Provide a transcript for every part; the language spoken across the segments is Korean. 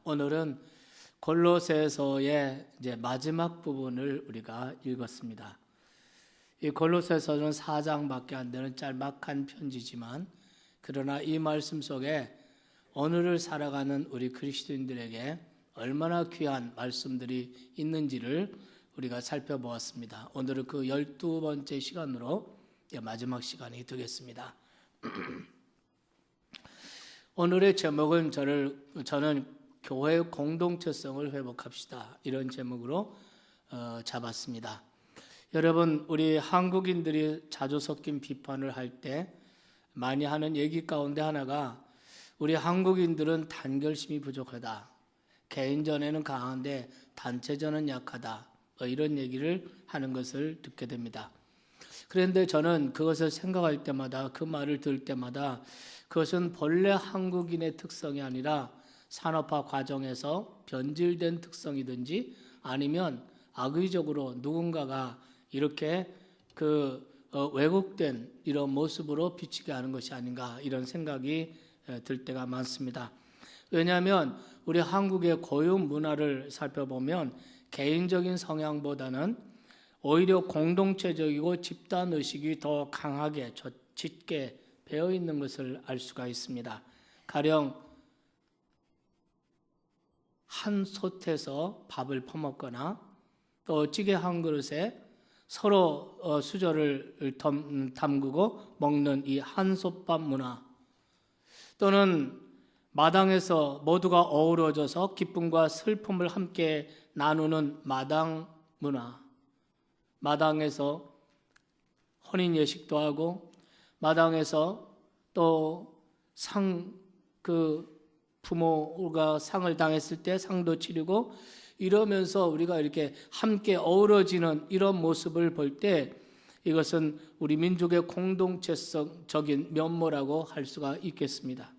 오늘은 골로새서의 이제 마지막 부분을 우리가 읽었습니다. 이 골로새서는 4장밖에 안 되는 짤막한 편지지만 그러나 이 말씀 속에 오늘을 살아가는 우리 그리스도인들에게 얼마나 귀한 말씀들이 있는지를 우리가 살펴보았습니다. 오늘은 그 12번째 시간으로 마지막 시간이 되겠습니다. 오늘의 제목은 저는 교회 공동체성을 회복합시다, 이런 제목으로 잡았습니다. 여러분, 우리 한국인들이 자주 섞인 비판을 할 때 많이 하는 얘기 가운데 하나가 우리 한국인들은 단결심이 부족하다, 개인전에는 강한데 단체전은 약하다, 이런 얘기를 하는 것을 듣게 됩니다. 그런데 저는 그것을 생각할 때마다, 그 말을 들을 때마다 그것은 본래 한국인의 특성이 아니라 산업화 과정에서 변질된 특성이든지 아니면 악의적으로 누군가가 이렇게 왜곡된 이런 모습으로 비치게 하는 것이 아닌가, 이런 생각이 들 때가 많습니다. 왜냐하면 우리 한국의 고유 문화를 살펴보면 개인적인 성향보다는 오히려 공동체적이고 집단의식이 더 강하게 짙게 배어 있는 것을 알 수가 있습니다. 가령 한 솥에서 밥을 퍼먹거나 또 찌개 한 그릇에 서로 수저를 담그고 먹는 이 한솥밥 문화, 또는 마당에서 모두가 어우러져서 기쁨과 슬픔을 함께 나누는 마당 문화, 마당에서 혼인 예식도 하고 마당에서 또 부모가 상을 당했을 때 상도 치르고 이러면서 우리가 이렇게 함께 어우러지는 이런 모습을 볼 때 이것은 우리 민족의 공동체적인 면모라고 할 수가 있겠습니다.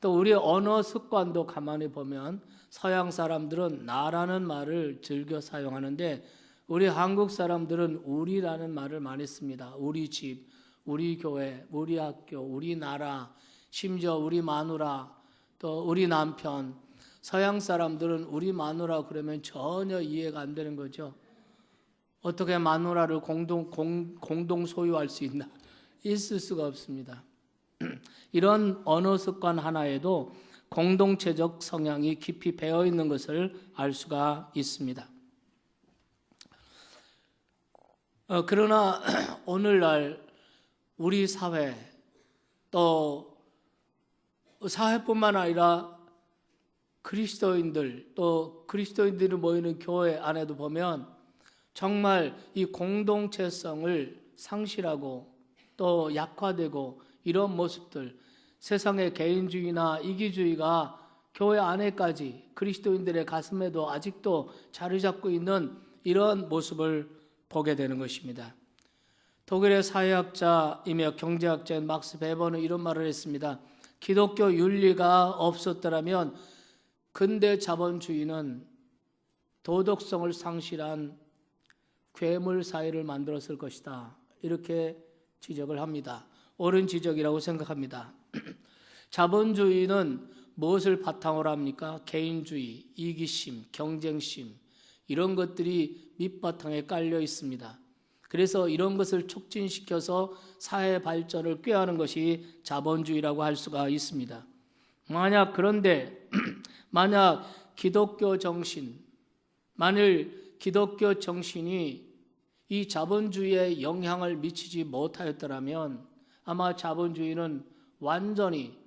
또 우리의 언어 습관도 가만히 보면 서양 사람들은 나라는 말을 즐겨 사용하는데 우리 한국 사람들은 우리라는 말을 많이 씁니다. 우리 집, 우리 교회, 우리 학교, 우리 나라, 심지어 우리 마누라, 또 우리 남편. 서양 사람들은 우리 마누라 그러면 전혀 이해가 안 되는 거죠. 어떻게 마누라를 공동 소유할 수 있나? 있을 수가 없습니다. 이런 언어 습관 하나에도 공동체적 성향이 깊이 배어 있는 것을 알 수가 있습니다. 그러나 오늘날 우리 사회, 또 사회뿐만 아니라 그리스도인들, 또 그리스도인들이 모이는 교회 안에도 보면 정말 이 공동체성을 상실하고 또 약화되고 이런 모습들, 세상의 개인주의나 이기주의가 교회 안에까지 그리스도인들의 가슴에도 아직도 자리 잡고 있는 이런 모습을 보게 되는 것입니다. 독일의 사회학자이며 경제학자인 막스 베버는 이런 말을 했습니다. 기독교 윤리가 없었더라면 근대 자본주의는 도덕성을 상실한 괴물 사회를 만들었을 것이다, 이렇게 지적을 합니다. 옳은 지적이라고 생각합니다. 자본주의는 무엇을 바탕으로 합니까? 개인주의, 이기심, 경쟁심, 이런 것들이 밑바탕에 깔려 있습니다. 그래서 이런 것을 촉진시켜서 사회 발전을 꾀하는 것이 자본주의라고 할 수가 있습니다. 그런데 만약 만일 기독교 정신이 이 자본주의에 영향을 미치지 못하였더라면 아마 자본주의는 완전히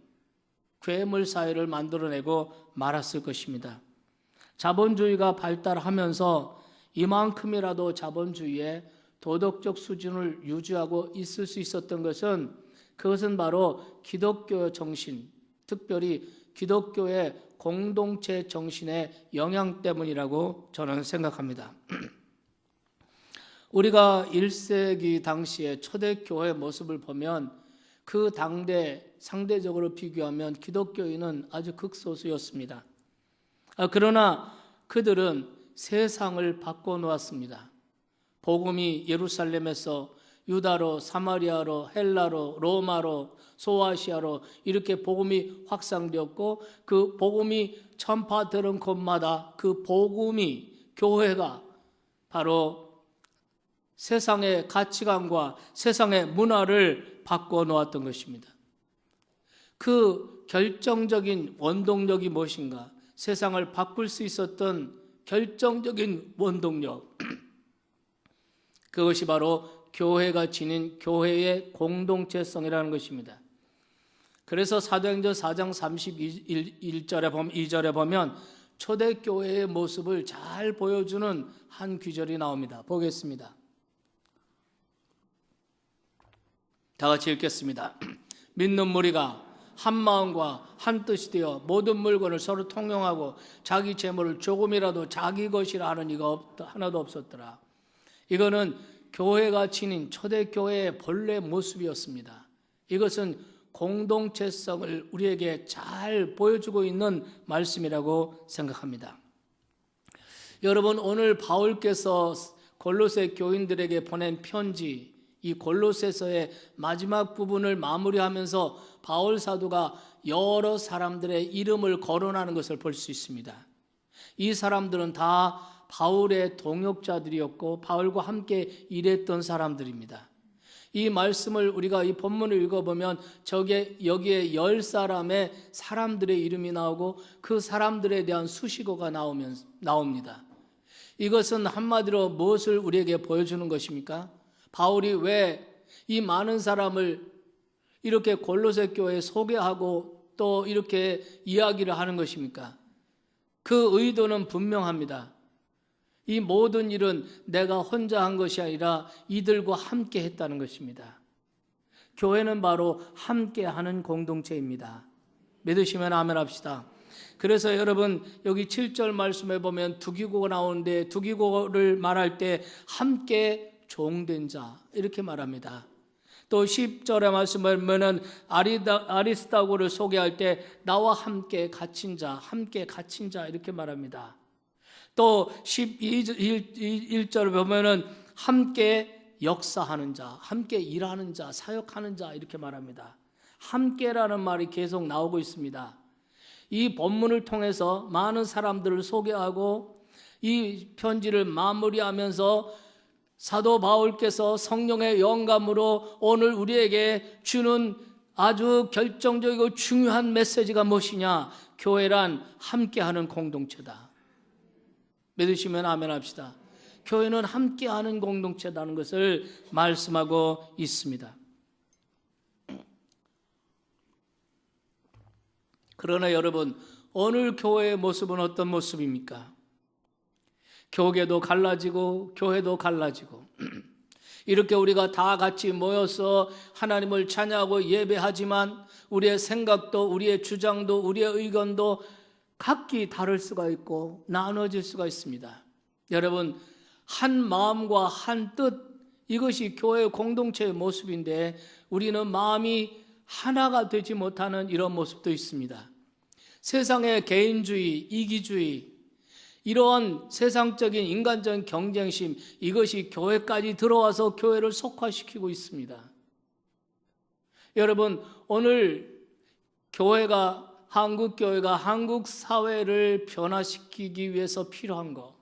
괴물 사회를 만들어내고 말았을 것입니다. 자본주의가 발달하면서 이만큼이라도 자본주의의 도덕적 수준을 유지하고 있을 수 있었던 그것은 바로 기독교 정신, 특별히 기독교의 공동체 정신의 영향 때문이라고 저는 생각합니다. 우리가 1세기 당시의 초대교회 모습을 보면 그 당대 상대적으로 비교하면 기독교인은 아주 극소수였습니다. 그러나 그들은 세상을 바꿔놓았습니다. 복음이 예루살렘에서 유다로, 사마리아로, 헬라로, 로마로, 소아시아로 이렇게 복음이 확산되었고, 그 복음이 전파되는 곳마다 그 복음이, 교회가 바로 세상의 가치관과 세상의 문화를 바꿔 놓았던 것입니다. 그 결정적인 원동력이 무엇인가? 세상을 바꿀 수 있었던 결정적인 원동력, 그것이 바로 교회가 지닌 교회의 공동체성이라는 것입니다. 그래서 사도행전 4장 2절에 보면 초대교회의 모습을 잘 보여주는 한 구절이 나옵니다. 보겠습니다. 다 같이 읽겠습니다. 믿는 무리가 한 마음과 한 뜻이 되어 모든 물건을 서로 통용하고 자기 재물을 조금이라도 자기 것이라 하는 이가 하나도 없었더라. 이거는 교회가 지닌 초대교회의 본래 모습이었습니다. 이것은 공동체성을 우리에게 잘 보여주고 있는 말씀이라고 생각합니다. 여러분, 오늘 바울께서 골로새 교인들에게 보낸 편지, 이 골로새서의 마지막 부분을 마무리하면서 바울 사도가 여러 사람들의 이름을 거론하는 것을 볼 수 있습니다. 이 사람들은 다 바울의 동역자들이었고 바울과 함께 일했던 사람들입니다. 이 말씀을 우리가 이 본문을 읽어보면 여기에 10사람의 사람들의 이름이 나오고 그 사람들에 대한 수식어가 나옵니다. 이것은 한마디로 무엇을 우리에게 보여주는 것입니까? 바울이 왜 이 많은 사람을 이렇게 골로새 교회에 소개하고 또 이렇게 이야기를 하는 것입니까? 그 의도는 분명합니다. 이 모든 일은 내가 혼자 한 것이 아니라 이들과 함께 했다는 것입니다. 교회는 바로 함께하는 공동체입니다. 믿으시면 아멘 합시다. 그래서 여러분, 여기 7절 말씀에 보면 두기고가 나오는데 두기고를 말할 때 함께 종된 자 이렇게 말합니다. 또 10절의 말씀을 보면 아리스다고를 소개할 때 나와 함께 갇힌 자, 함께 갇힌 자 이렇게 말합니다. 또 11절을 보면은 함께 역사하는 자, 함께 일하는 자, 사역하는 자 이렇게 말합니다. 함께라는 말이 계속 나오고 있습니다. 이 본문을 통해서 많은 사람들을 소개하고 이 편지를 마무리하면서 사도 바울께서 성령의 영감으로 오늘 우리에게 주는 아주 결정적이고 중요한 메시지가 무엇이냐? 교회란 함께하는 공동체다. 믿으시면 아멘 합시다. 교회는 함께하는 공동체라는 것을 말씀하고 있습니다. 그러나 여러분, 오늘 교회의 모습은 어떤 모습입니까? 교계도 갈라지고 교회도 갈라지고 이렇게 우리가 다 같이 모여서 하나님을 찬양하고 예배하지만 우리의 생각도 우리의 주장도 우리의 의견도 각기 다를 수가 있고 나눠질 수가 있습니다. 여러분, 한 마음과 한 뜻, 이것이 교회 공동체의 모습인데 우리는 마음이 하나가 되지 못하는 이런 모습도 있습니다. 세상의 개인주의, 이기주의, 이러한 세상적인 인간적인 경쟁심, 이것이 교회까지 들어와서 교회를 속화시키고 있습니다. 여러분, 오늘 한국 교회가 한국 사회를 변화시키기 위해서 필요한 것,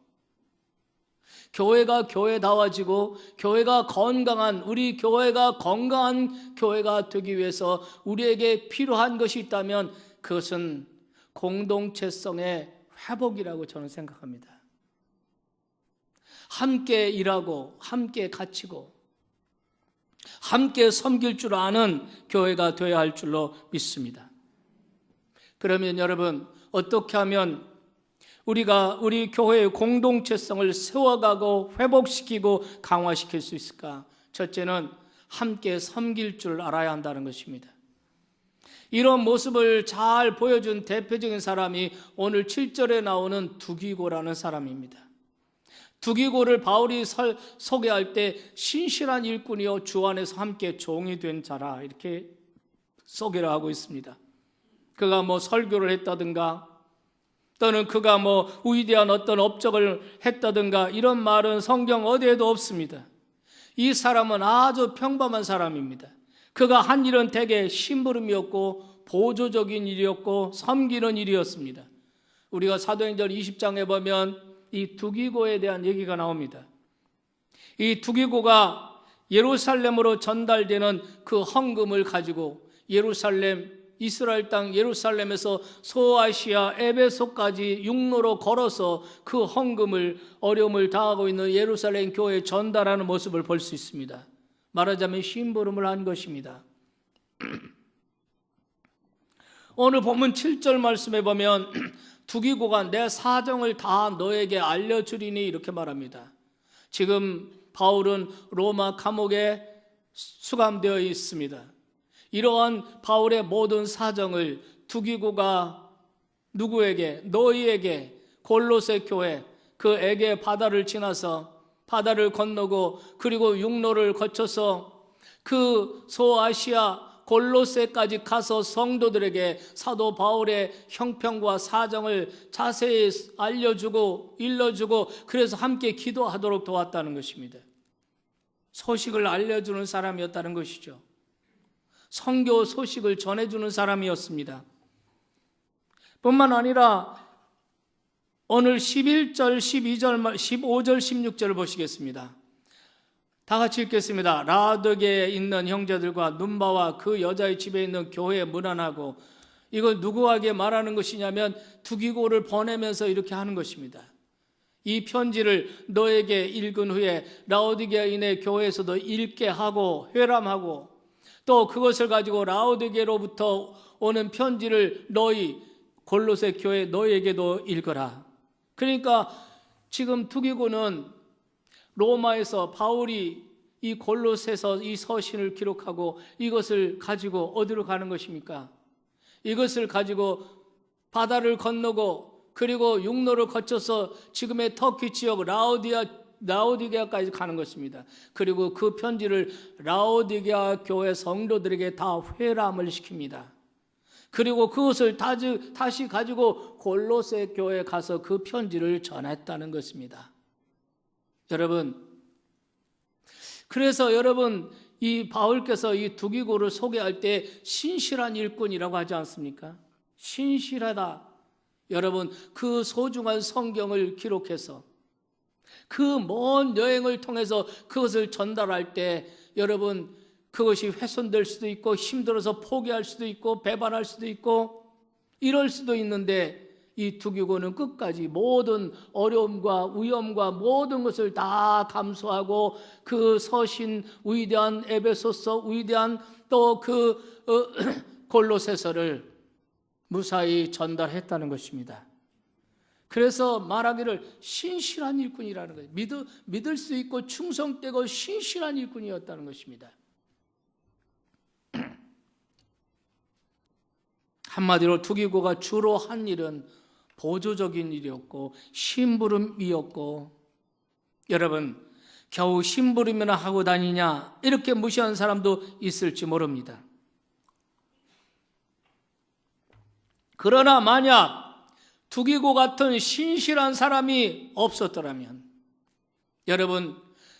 교회가 교회다워지고 교회가 건강한, 우리 교회가 건강한 교회가 되기 위해서 우리에게 필요한 것이 있다면 그것은 공동체성의 회복이라고 저는 생각합니다. 함께 일하고 함께 갇히고 함께 섬길 줄 아는 교회가 되어야 할 줄로 믿습니다. 그러면 여러분, 어떻게 하면 우리가 우리 교회의 공동체성을 세워가고 회복시키고 강화시킬 수 있을까? 첫째는 함께 섬길 줄 알아야 한다는 것입니다. 이런 모습을 잘 보여준 대표적인 사람이 오늘 7절에 나오는 두기고라는 사람입니다. 두기고를 바울이 소개할 때 신실한 일꾼이요 주 안에서 함께 종이 된 자라 이렇게 소개를 하고 있습니다. 그가 설교를 했다든가 또는 그가 위대한 어떤 업적을 했다든가 이런 말은 성경 어디에도 없습니다. 이 사람은 아주 평범한 사람입니다. 그가 한 일은 대개 심부름이었고 보조적인 일이었고 섬기는 일이었습니다. 우리가 사도행전 20장에 보면 이 두기고에 대한 얘기가 나옵니다. 이 두기고가 예루살렘으로 전달되는 그 헌금을 가지고 이스라엘 땅 예루살렘에서 소아시아 에베소까지 육로로 걸어서 그 헌금을 어려움을 당하고 있는 예루살렘 교회에 전달하는 모습을 볼 수 있습니다. 말하자면 심부름을 한 것입니다. 오늘 본문 7절 말씀에 보면 두기고가 내 사정을 다 너에게 알려주리니 이렇게 말합니다. 지금 바울은 로마 감옥에 수감되어 있습니다. 이러한 바울의 모든 사정을 두기고가 누구에게? 너희에게, 골로새 교회, 그에게 바다를 지나서 바다를 건너고 그리고 육로를 거쳐서 그 소아시아 골로새까지 가서 성도들에게 사도 바울의 형편과 사정을 자세히 알려주고 일러주고 그래서 함께 기도하도록 도왔다는 것입니다. 소식을 알려주는 사람이었다는 것이죠. 선교 소식을 전해주는 사람이었습니다. 뿐만 아니라 오늘 11절, 12절, 15절, 16절을 보시겠습니다. 다 같이 읽겠습니다. 라오디게에 있는 형제들과 눈바와 그 여자의 집에 있는 교회에 문안하고, 이걸 누구에게 말하는 것이냐면 두기고를 보내면서 이렇게 하는 것입니다. 이 편지를 너에게 읽은 후에 라오디게인의 교회에서도 읽게 하고 회람하고 또 그것을 가지고 라오디게로부터 오는 편지를 너희 골로새 교회 너희에게도 읽어라. 그러니까 지금 두기고는 로마에서 바울이 이 골로새서 이 서신을 기록하고 이것을 가지고 어디로 가는 것입니까? 이것을 가지고 바다를 건너고 그리고 육로를 거쳐서 지금의 터키 지역 라오디게아까지 가는 것입니다. 그리고 그 편지를 라오디게아 교회 성도들에게 다 회람을 시킵니다. 그리고 그것을 다시 가지고 골로새 교회에 가서 그 편지를 전했다는 것입니다. 여러분, 그래서 여러분 이 바울께서 이 두기고를 소개할 때 신실한 일꾼이라고 하지 않습니까? 신실하다. 여러분, 그 소중한 성경을 기록해서 그 먼 여행을 통해서 그것을 전달할 때 여러분 그것이 훼손될 수도 있고 힘들어서 포기할 수도 있고 배반할 수도 있고 이럴 수도 있는데 이 두기고는 끝까지 모든 어려움과 위험과 모든 것을 다 감수하고 그 서신 위대한 에베소서 위대한 또 그 골로새서를 무사히 전달했다는 것입니다. 그래서 말하기를 신실한 일꾼이라는 거예요. 믿을 수 있고 충성되고 신실한 일꾼이었다는 것입니다. 한마디로 두기고가 주로 한 일은 보조적인 일이었고 심부름이었고, 여러분 겨우 심부름이나 하고 다니냐 이렇게 무시하는 사람도 있을지 모릅니다. 그러나 만약 두기고 같은 신실한 사람이 없었더라면 여러분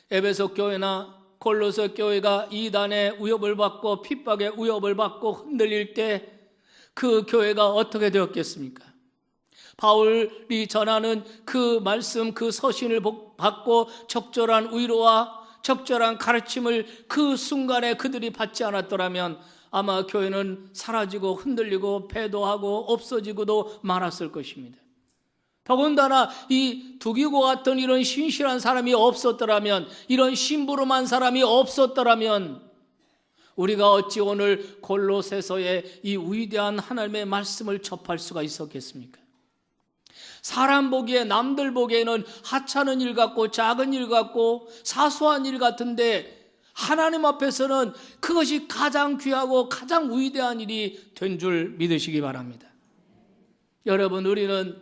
에베소 교회나 골로새 교회가 이단의 위협을 받고 핍박의 위협을 받고 흔들릴 때 그 교회가 어떻게 되었겠습니까? 바울이 전하는 그 말씀, 그 서신을 받고 적절한 위로와 적절한 가르침을 그 순간에 그들이 받지 않았더라면 아마 교회는 사라지고 흔들리고 배도하고 없어지고도 말았을 것입니다. 더군다나 이 두기고 같은 이런 신실한 사람이 없었더라면, 이런 심부름한 사람이 없었더라면 우리가 어찌 오늘 골로새서의 이 위대한 하나님의 말씀을 접할 수가 있었겠습니까? 사람 보기에, 남들 보기에는 하찮은 일 같고 작은 일 같고 사소한 일 같은데 하나님 앞에서는 그것이 가장 귀하고 가장 위대한 일이 된 줄 믿으시기 바랍니다. 여러분, 우리는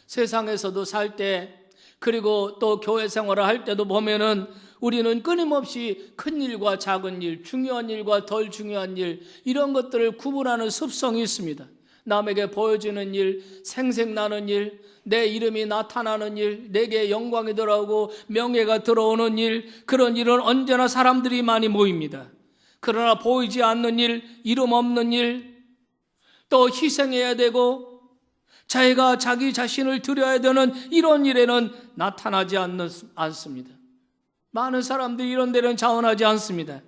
세상에서도 살 때 그리고 또 교회 생활을 할 때도 보면은 우리는 끊임없이 큰 일과 작은 일, 중요한 일과 덜 중요한 일, 이런 것들을 구분하는 습성이 있습니다. 남에게 보여지는 일, 생색나는 일, 내 이름이 나타나는 일, 내게 영광이 들어오고 명예가 들어오는 일, 그런 일은 언제나 사람들이 많이 모입니다. 그러나 보이지 않는 일, 이름 없는 일, 또 희생해야 되고 자기가 자기 자신을 드려야 되는 이런 일에는 나타나지 않습니다. 많은 사람들이 이런 데는 자원하지 않습니다.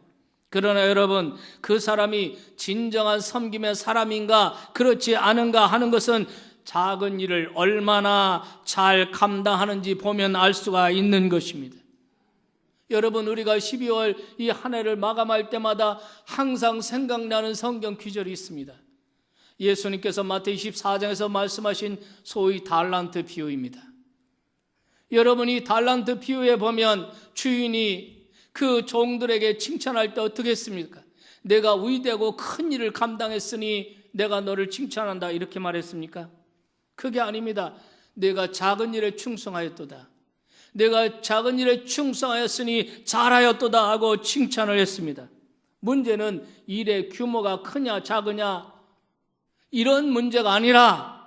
그러나 여러분, 그 사람이 진정한 섬김의 사람인가 그렇지 않은가 하는 것은 작은 일을 얼마나 잘 감당하는지 보면 알 수가 있는 것입니다. 여러분, 우리가 12월 이 한 해를 마감할 때마다 항상 생각나는 성경 구절이 있습니다. 예수님께서 마태복음 24장에서 말씀하신 소위 달란트 비유입니다. 여러분이 달란트 비유에 보면 주인이 그 종들에게 칭찬할 때 어떻게 했습니까? 내가 위대하고 큰 일을 감당했으니 내가 너를 칭찬한다 이렇게 말했습니까? 그게 아닙니다. 내가 작은 일에 충성하였도다. 내가 작은 일에 충성하였으니 잘하였도다 하고 칭찬을 했습니다. 문제는 일의 규모가 크냐 작으냐 이런 문제가 아니라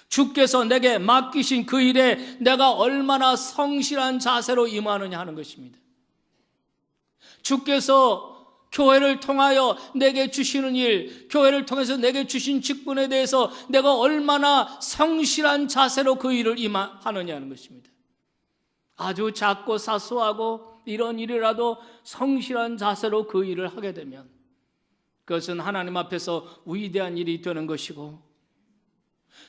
주께서 내게 맡기신 그 일에 내가 얼마나 성실한 자세로 임하느냐 하는 것입니다. 주께서 교회를 통하여 내게 주시는 일, 교회를 통해서 내게 주신 직분에 대해서 내가 얼마나 성실한 자세로 그 일을 임하느냐는 것입니다. 아주 작고 사소하고 이런 일이라도 성실한 자세로 그 일을 하게 되면 그것은 하나님 앞에서 위대한 일이 되는 것이고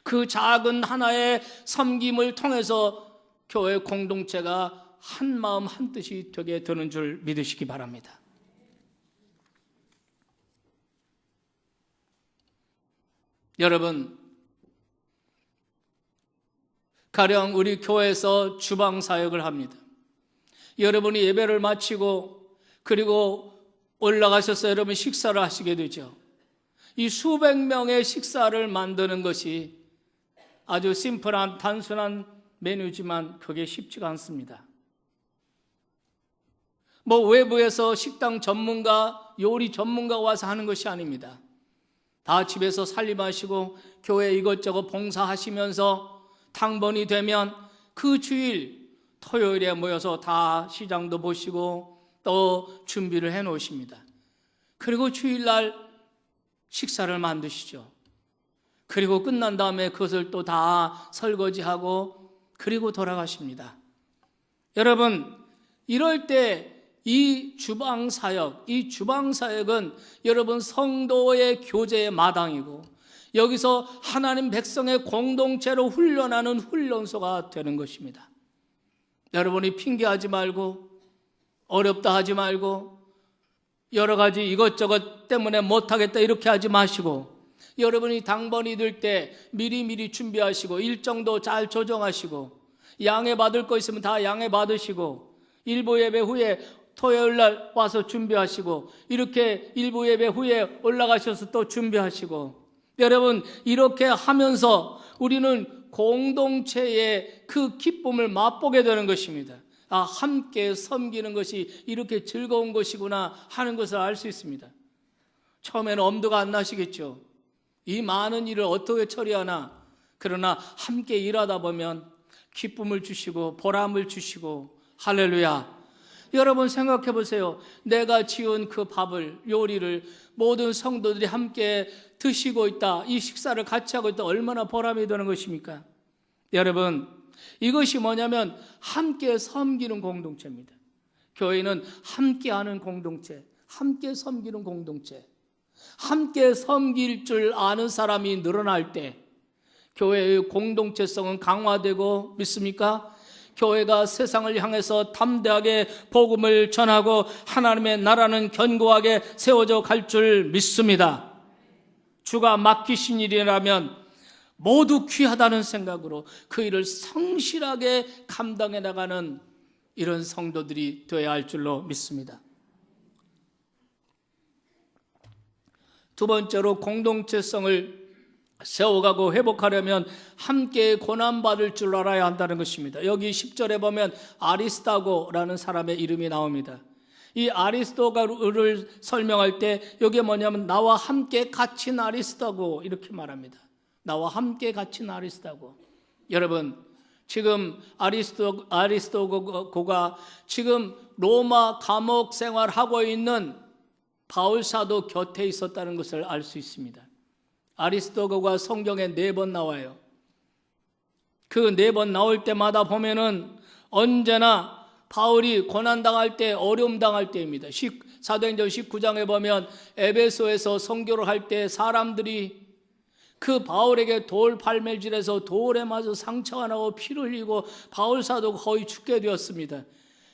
그 작은 하나의 섬김을 통해서 교회 공동체가 한 마음 한 뜻이 되게 되는 줄 믿으시기 바랍니다. 여러분, 가령 우리 교회에서 주방 사역을 합니다. 여러분이 예배를 마치고 그리고 올라가셔서 여러분 식사를 하시게 되죠. 이 수백 명의 식사를 만드는 것이 아주 심플한 단순한 메뉴지만 그게 쉽지가 않습니다. 외부에서 식당 전문가, 요리 전문가가 와서 하는 것이 아닙니다. 다 집에서 살림하시고 교회 이것저것 봉사하시면서 당번이 되면 그 주일 토요일에 모여서 다 시장도 보시고 또 준비를 해 놓으십니다. 그리고 주일날 식사를 만드시죠. 그리고 끝난 다음에 그것을 또 다 설거지하고 그리고 돌아가십니다. 여러분, 이럴 때 이 주방사역은 여러분 성도의 교제의 마당이고 여기서 하나님 백성의 공동체로 훈련하는 훈련소가 되는 것입니다. 여러분이 핑계하지 말고 어렵다 하지 말고 여러 가지 이것저것 때문에 못하겠다 이렇게 하지 마시고 여러분이 당번이 들 때 미리 준비하시고 일정도 잘 조정하시고 양해 받을 거 있으면 다 양해 받으시고 일부 예배 후에 토요일 날 와서 준비하시고 이렇게 일부 예배 후에 올라가셔서 또 준비하시고 여러분 이렇게 하면서 우리는 공동체의 그 기쁨을 맛보게 되는 것입니다. 함께 섬기는 것이 이렇게 즐거운 것이구나 하는 것을 알 수 있습니다. 처음에는 엄두가 안 나시겠죠. 이 많은 일을 어떻게 처리하나. 그러나 함께 일하다 보면 기쁨을 주시고 보람을 주시고 할렐루야. 여러분 생각해 보세요. 내가 지은 그 밥을 요리를 모든 성도들이 함께 드시고 있다. 이 식사를 같이 하고 있다. 얼마나 보람이 되는 것입니까? 여러분 이것이 뭐냐면 함께 섬기는 공동체입니다. 교회는 함께하는 공동체, 함께 섬기는 공동체. 함께 섬길 줄 아는 사람이 늘어날 때 교회의 공동체성은 강화되고 믿습니까? 교회가 세상을 향해서 담대하게 복음을 전하고 하나님의 나라는 견고하게 세워져 갈 줄 믿습니다. 주가 맡기신 일이라면 모두 귀하다는 생각으로 그 일을 성실하게 감당해 나가는 이런 성도들이 되어야 할 줄로 믿습니다. 두 번째로 공동체성을 세워가고 회복하려면 함께 고난받을 줄 알아야 한다는 것입니다. 여기 10절에 보면 아리스다고라는 사람의 이름이 나옵니다. 이 아리스도가를 설명할 때 이게 뭐냐면 나와 함께 갇힌 아리스도고 이렇게 말합니다. 나와 함께 갇힌 아리스도고. 여러분, 지금 아리스도고가 지금 로마 감옥 생활하고 있는 바울 사도 곁에 있었다는 것을 알 수 있습니다. 아리스도고가 성경에 4번 나와요. 그 4번 나올 때마다 보면은 언제나 바울이 고난당할 때, 어려움 당할 때입니다. 사도행전 19장에 보면 에베소에서 선교를 할 때 사람들이 그 바울에게 돌 발매질해서 돌에 맞아 상처가 나고 피를 흘리고 바울 사도가 거의 죽게 되었습니다.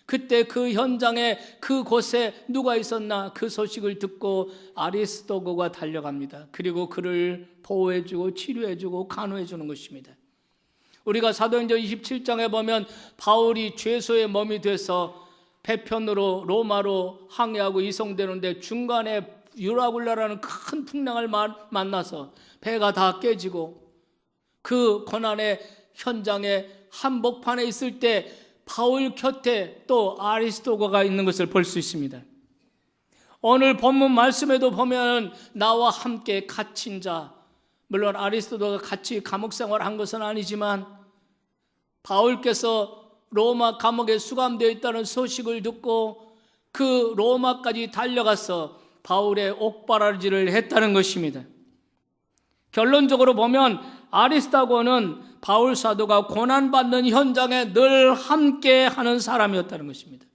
그때 그 현장에 그곳에 누가 있었나 그 소식을 듣고 아리스도고가 달려갑니다. 그리고 그를 보호해주고 치료해주고 간호해주는 것입니다. 우리가 사도행전 27장에 보면 바울이 죄소의 몸이 돼서 배편으로 로마로 항해하고 이송되는데 중간에 유라굴라라는 큰 풍랑을 만나서 배가 다 깨지고 그 고난의 현장에 한복판에 있을 때 바울 곁에 또 아리스도고가 있는 것을 볼 수 있습니다. 오늘 본문 말씀에도 보면 나와 함께 갇힌 자, 물론 아리스도고가 같이 감옥 생활한 것은 아니지만 바울께서 로마 감옥에 수감되어 있다는 소식을 듣고 그 로마까지 달려가서 바울의 옥바라지를 했다는 것입니다. 결론적으로 보면 아리스도고는 바울 사도가 고난받는 현장에 늘 함께하는 사람이었다는 것입니다.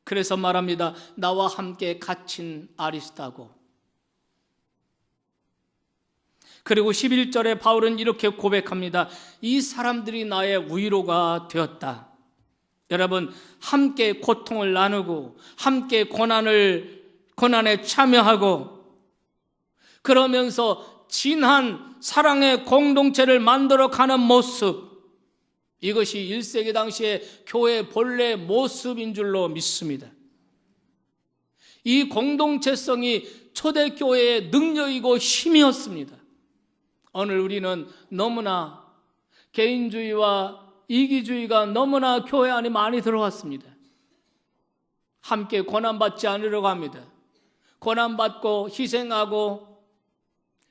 그래서 말합니다. 나와 함께 갇힌 아리스도고. 그리고 11절에 바울은 이렇게 고백합니다. 이 사람들이 나의 위로가 되었다. 여러분, 함께 고통을 나누고 함께 고난에 참여하고 그러면서 진한 사랑의 공동체를 만들어 가는 모습, 이것이 1세기 당시의 교회 본래 모습인 줄로 믿습니다. 이 공동체성이 초대교회의 능력이고 힘이었습니다. 오늘 우리는 너무나 개인주의와 이기주의가 너무나 교회 안에 많이 들어왔습니다. 함께 고난받지 않으려고 합니다. 고난받고 희생하고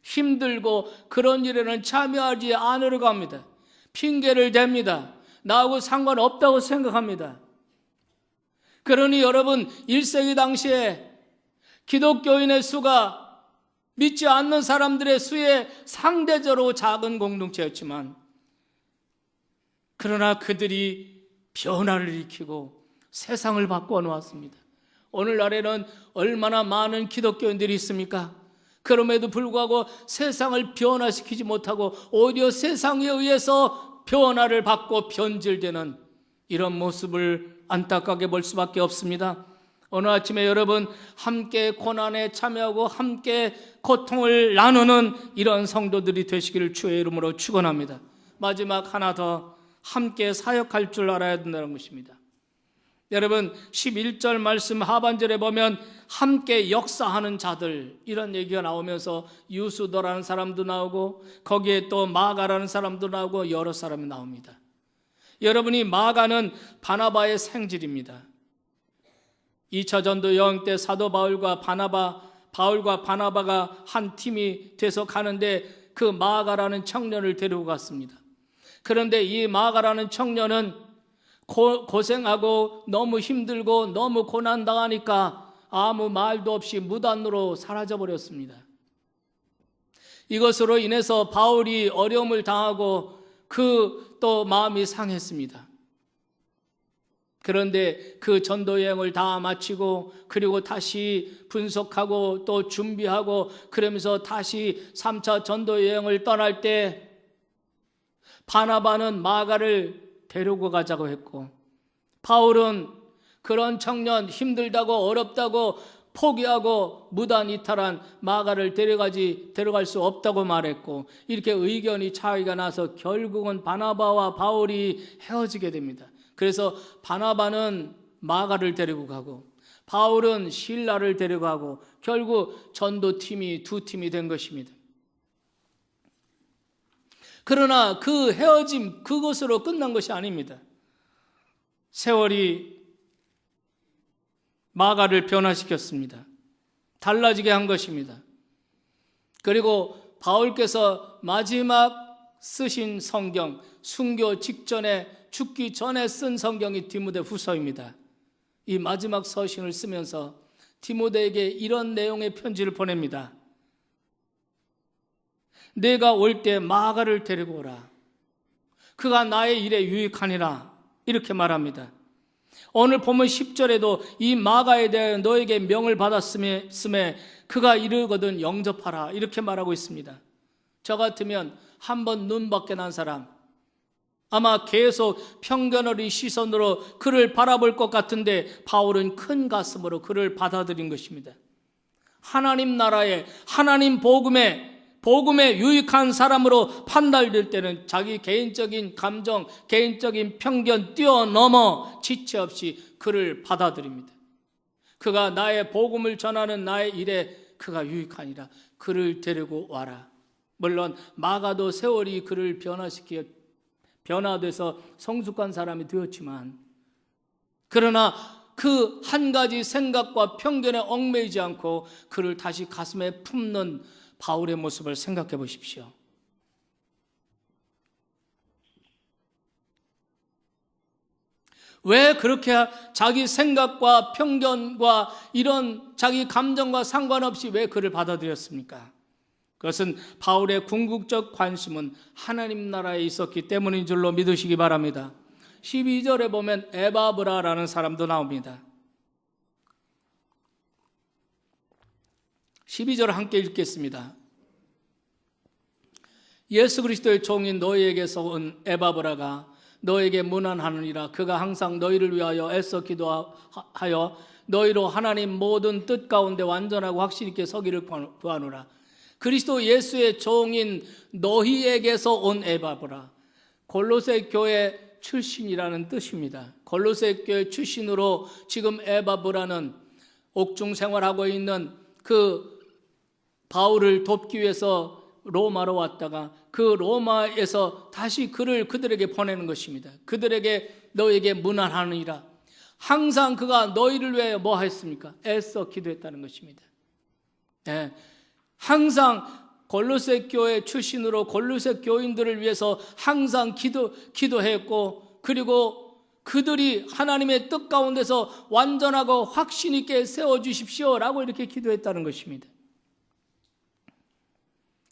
힘들고 그런 일에는 참여하지 않으려고 합니다. 핑계를 댑니다. 나하고 상관없다고 생각합니다. 그러니 여러분, 1세기 당시에 기독교인의 수가 믿지 않는 사람들의 수에 상대적으로 작은 공동체였지만 그러나 그들이 변화를 일으키고 세상을 바꿔 놓았습니다. 오늘날에는 얼마나 많은 기독교인들이 있습니까? 그럼에도 불구하고 세상을 변화시키지 못하고 오히려 세상에 의해서 변화를 받고 변질되는 이런 모습을 안타깝게 볼 수밖에 없습니다. 오늘 아침에 여러분 함께 고난에 참여하고 함께 고통을 나누는 이런 성도들이 되시기를 주의 이름으로 축원합니다. 마지막 하나 더, 함께 사역할 줄 알아야 된다는 것입니다. 여러분 11절 말씀 하반절에 보면 함께 역사하는 자들, 이런 얘기가 나오면서 유수도라는 사람도 나오고 거기에 또 마가라는 사람도 나오고 여러 사람이 나옵니다. 여러분이 마가는 바나바의 생질입니다. 2차 전도 여행 때 사도 바울과 바나바가 한 팀이 돼서 가는데 그 마가라는 청년을 데리고 갔습니다. 그런데 이 마가라는 청년은 고생하고 너무 힘들고 너무 고난당하니까 아무 말도 없이 무단으로 사라져버렸습니다. 이것으로 인해서 바울이 어려움을 당하고 또 마음이 상했습니다. 그런데 그 전도 여행을 다 마치고 그리고 다시 분석하고 또 준비하고 그러면서 다시 3차 전도 여행을 떠날 때 바나바는 마가를 데리고 가자고 했고 바울은 그런 청년, 힘들다고 어렵다고 포기하고 무단 이탈한 마가를 데려갈 수 없다고 말했고, 이렇게 의견이 차이가 나서 결국은 바나바와 바울이 헤어지게 됩니다. 그래서 바나바는 마가를 데리고 가고 바울은 실라를 데려가고 결국 전도팀이 두 팀이 된 것입니다. 그러나 그 헤어짐, 그것으로 끝난 것이 아닙니다. 세월이 마가를 변화시켰습니다. 달라지게 한 것입니다. 그리고 바울께서 마지막 쓰신 성경, 순교 직전에 죽기 전에 쓴 성경이 디모데 후서입니다. 이 마지막 서신을 쓰면서 디모데에게 이런 내용의 편지를 보냅니다. 내가 올 때 마가를 데리고 오라. 그가 나의 일에 유익하니라. 이렇게 말합니다. 오늘 보면 10절에도 이 마가에 대해 너에게 명을 받았음에 그가 이르거든 영접하라. 이렇게 말하고 있습니다. 저 같으면 한번 눈밖에 난 사람, 아마 계속 편견어리 시선으로 그를 바라볼 것 같은데 바울은 큰 가슴으로 그를 받아들인 것입니다. 하나님 나라에, 하나님 복음에 유익한 사람으로 판단될 때는 자기 개인적인 감정, 개인적인 편견 뛰어넘어 지체 없이 그를 받아들입니다. 그가 나의 복음을 전하는 나의 일에 그가 유익하니라. 그를 데리고 와라. 물론 마가도 세월이 그를 변화돼서 성숙한 사람이 되었지만, 그러나 그 한 가지 생각과 편견에 얽매이지 않고 그를 다시 가슴에 품는 바울의 모습을 생각해 보십시오. 왜 그렇게 자기 생각과 편견과 이런 자기 감정과 상관없이 왜 그를 받아들였습니까? 그것은 바울의 궁극적 관심은 하나님 나라에 있었기 때문인 줄로 믿으시기 바랍니다. 12절에 보면 에바브라라는 사람도 나옵니다. 12절 함께 읽겠습니다. 예수 그리스도의 종인 너희에게서 온 에바브라가 너에게 문안하느니라. 그가 항상 너희를 위하여 애써 기도하여 너희로 하나님 모든 뜻 가운데 완전하고 확신 있게 서기를 구하노라. 그리스도 예수의 종인 너희에게서 온 에바브라, 골로새 교회 출신이라는 뜻입니다. 골로새 교회 출신으로 지금 에바브라는 옥중 생활하고 있는 그 바울을 돕기 위해서 로마로 왔다가 그 로마에서 다시 그들에게 보내는 것입니다. 그들에게 너에게 문안하느니라. 항상 그가 너희를 위해 뭐 했습니까? 애써 기도했다는 것입니다. 네. 항상 골로새 교회 출신으로 골로새 교인들을 위해서 항상 기도했고, 그리고 그들이 하나님의 뜻 가운데서 완전하고 확신 있게 세워주십시오라고 이렇게 기도했다는 것입니다.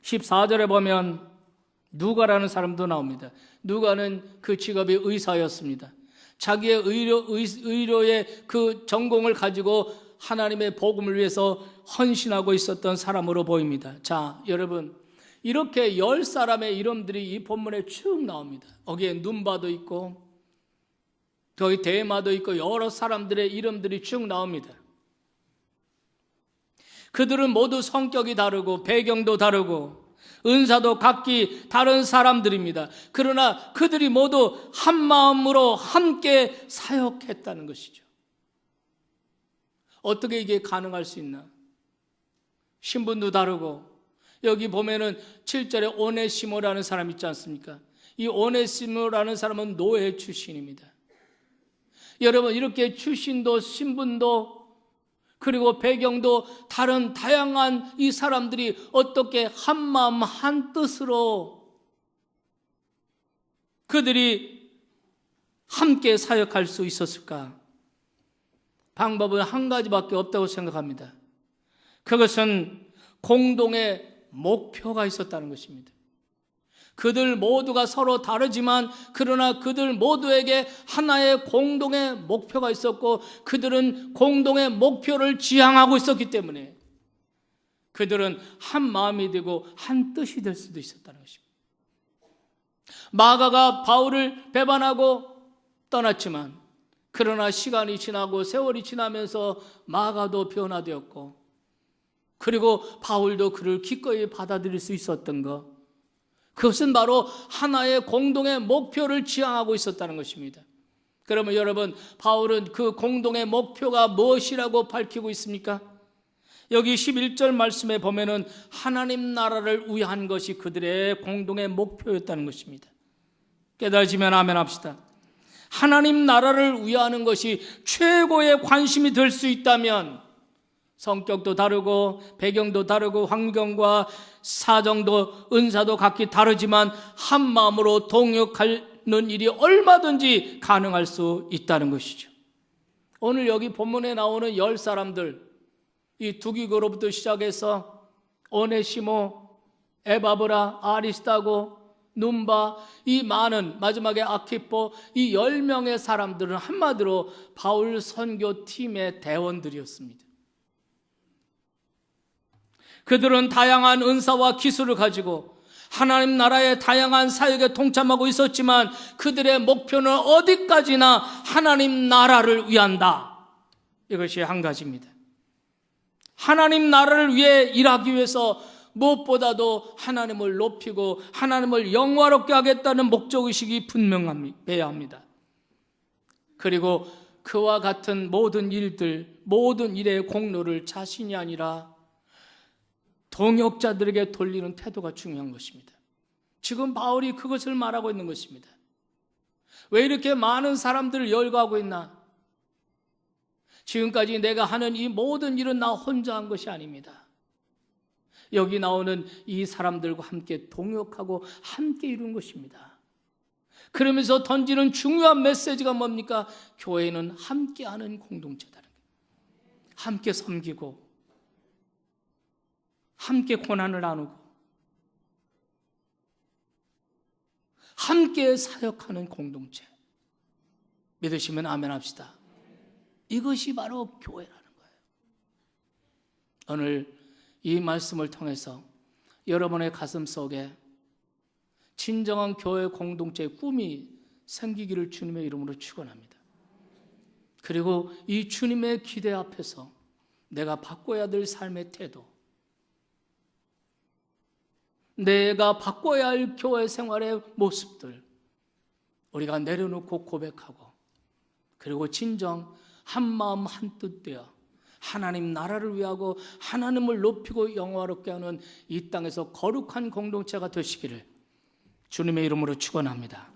14절에 보면 누가라는 사람도 나옵니다. 누가는 그 직업이 의사였습니다. 자기의 의료의 그 전공을 가지고 하나님의 복음을 위해서 헌신하고 있었던 사람으로 보입니다. 자, 여러분, 이렇게 10사람의 이름들이 이 본문에 쭉 나옵니다. 거기에 눈바도 있고 거기 데마도 있고 여러 사람들의 이름들이 쭉 나옵니다. 그들은 모두 성격이 다르고 배경도 다르고 은사도 각기 다른 사람들입니다. 그러나 그들이 모두 한 마음으로 함께 사역했다는 것이죠. 어떻게 이게 가능할 수 있나? 신분도 다르고, 여기 보면은 7절에 오네시모라는 사람 있지 않습니까? 이 오네시모라는 사람은 노예 출신입니다. 여러분, 이렇게 출신도 신분도 그리고 배경도 다른 다양한 이 사람들이 어떻게 한 마음 한 뜻으로 그들이 함께 사역할 수 있었을까? 방법은 한 가지밖에 없다고 생각합니다. 그것은 공동의 목표가 있었다는 것입니다. 그들 모두가 서로 다르지만 그러나 그들 모두에게 하나의 공동의 목표가 있었고, 그들은 공동의 목표를 지향하고 있었기 때문에 그들은 한 마음이 되고 한 뜻이 될 수도 있었다는 것입니다. 마가가 바울을 배반하고 떠났지만, 그러나 시간이 지나고 세월이 지나면서 마가도 변화되었고, 그리고 바울도 그를 기꺼이 받아들일 수 있었던 것, 그것은 바로 하나의 공동의 목표를 지향하고 있었다는 것입니다. 그러면 여러분, 바울은 그 공동의 목표가 무엇이라고 밝히고 있습니까? 여기 11절 말씀에 보면은 하나님 나라를 위한 것이 그들의 공동의 목표였다는 것입니다. 깨달으시면 아멘 합시다. 하나님 나라를 위하는 것이 최고의 관심이 될 수 있다면 성격도 다르고 배경도 다르고 환경과 사정도 은사도 각기 다르지만 한 마음으로 동역하는 일이 얼마든지 가능할 수 있다는 것이죠. 오늘 여기 본문에 나오는 10사람들, 이 두기고로부터 시작해서 오네시모, 에바브라, 아리스타고, num바, 이 많은 마지막에 아키포, 이 10명의 사람들은 한마디로 바울 선교팀의 대원들이었습니다. 그들은 다양한 은사와 기술을 가지고 하나님 나라의 다양한 사역에 동참하고 있었지만 그들의 목표는 어디까지나 하나님 나라를 위한다. 이것이 한 가지입니다. 하나님 나라를 위해 일하기 위해서 무엇보다도 하나님을 높이고 하나님을 영화롭게 하겠다는 목적의식이 분명해야 합니다. 그리고 그와 같은 모든 일들, 모든 일의 공로를 자신이 아니라 동역자들에게 돌리는 태도가 중요한 것입니다. 지금 바울이 그것을 말하고 있는 것입니다. 왜 이렇게 많은 사람들을 열거하고 있나? 지금까지 내가 하는 이 모든 일은 나 혼자 한 것이 아닙니다. 여기 나오는 이 사람들과 함께 동역하고 함께 이루는 것입니다. 그러면서 던지는 중요한 메시지가 뭡니까? 교회는 함께하는 공동체다는 거예요. 함께 섬기고 함께 고난을 나누고 함께 사역하는 공동체. 믿으시면 아멘 합시다. 이것이 바로 교회라는 거예요. 오늘 이 말씀을 통해서 여러분의 가슴 속에 진정한 교회 공동체의 꿈이 생기기를 주님의 이름으로 축원합니다. 그리고 이 주님의 기대 앞에서 내가 바꿔야 될 삶의 태도, 내가 바꿔야 할 교회 생활의 모습들 우리가 내려놓고 고백하고 그리고 진정 한마음 한뜻 되어 하나님 나라를 위하고 하나님을 높이고 영화롭게 하는 이 땅에서 거룩한 공동체가 되시기를 주님의 이름으로 축원합니다.